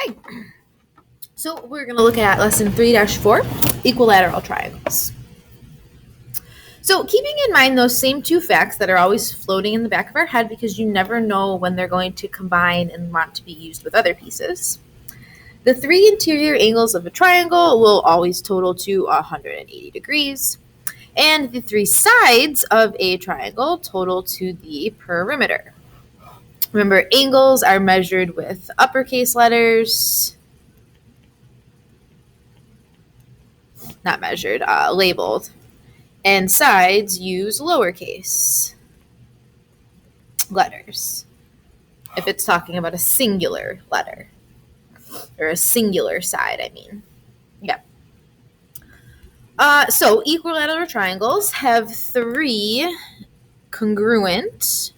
Hi. So we're going to look at lesson 3-4, equilateral triangles. So keeping in mind those same two facts that are always floating in the back of our head because you never know when they're going to combine and want to be used with other pieces. The three interior angles of a triangle will always total to 180 degrees. And the three sides of a triangle total to the perimeter. Remember, angles are measured with uppercase letters. Not measured, labeled. And sides use lowercase letters if it's talking about a singular letter or a singular side, I mean. Yep. So equilateral triangles have three congruent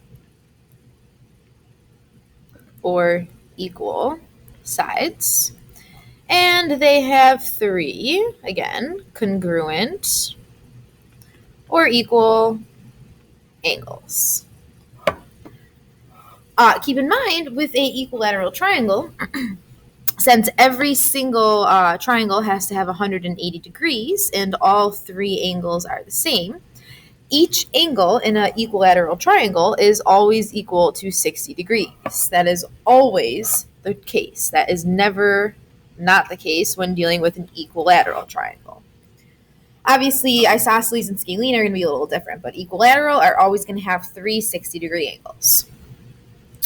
or equal sides, and they have three, again, congruent or equal angles. Keep in mind, with a equilateral triangle, since every single triangle has to have 180 degrees and all three angles are the same, each angle in an equilateral triangle is always equal to 60 degrees. That is always the case. That is never not the case when dealing with an equilateral triangle. Obviously, isosceles and scalene are going to be a little different, but equilateral are always going to have three 60-degree angles.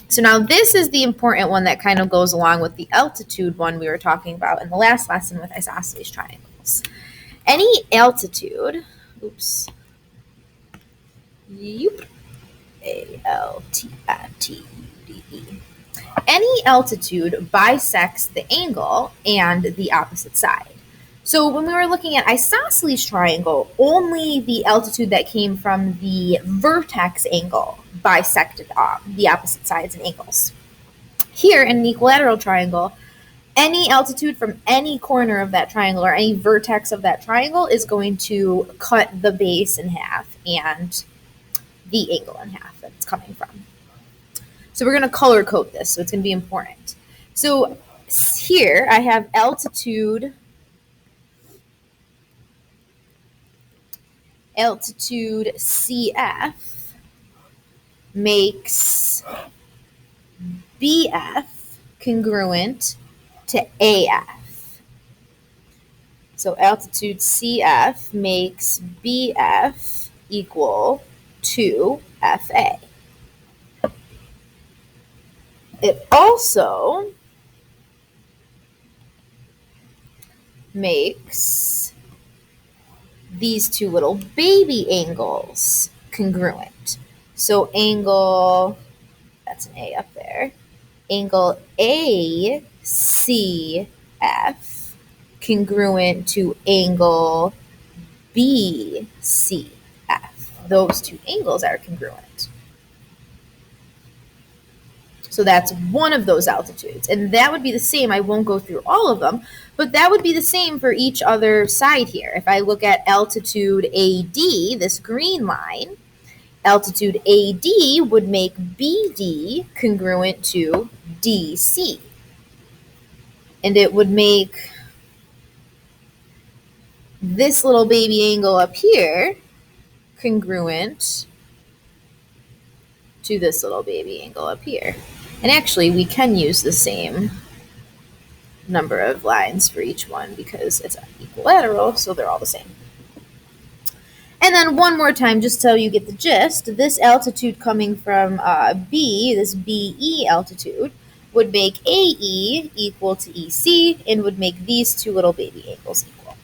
So now this is the important one that kind of goes along with the altitude one we were talking about in the last lesson with isosceles triangles. Any altitude, A-L-T-I-T-U-D-E. Any altitude bisects the angle and the opposite side. So when we were looking at isosceles triangle, only the altitude that came from the vertex angle bisected the opposite sides and angles. Here in an equilateral triangle, any altitude from any corner of that triangle or any vertex of that triangle is going to cut the base in half and the angle in half that it's coming from. So we're going to color code this, so it's going to be important. So here I have altitude CF makes BF congruent to AF. So altitude CF makes BF equal to FA. It also makes these two little baby angles congruent. So angle, that's an A up there, angle ACF congruent to angle BCF. Those two angles are congruent. So that's one of those altitudes. And that would be the same. I won't go through all of them, but that would be the same for each other side here. If I look at altitude AD, this green line, altitude AD would make BD congruent to DC. And it would make this little baby angle up here congruent to this little baby angle up here. And actually, we can use the same number of lines for each one because it's equilateral, so they're all the same. And then one more time, just so you get the gist, this altitude coming from B, this BE altitude, would make AE equal to EC and would make these two little baby angles equal.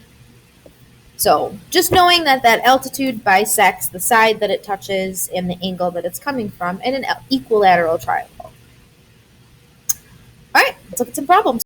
So just knowing that that altitude bisects the side that it touches and the angle that it's coming from in an equilateral triangle. All right, let's look at some problems.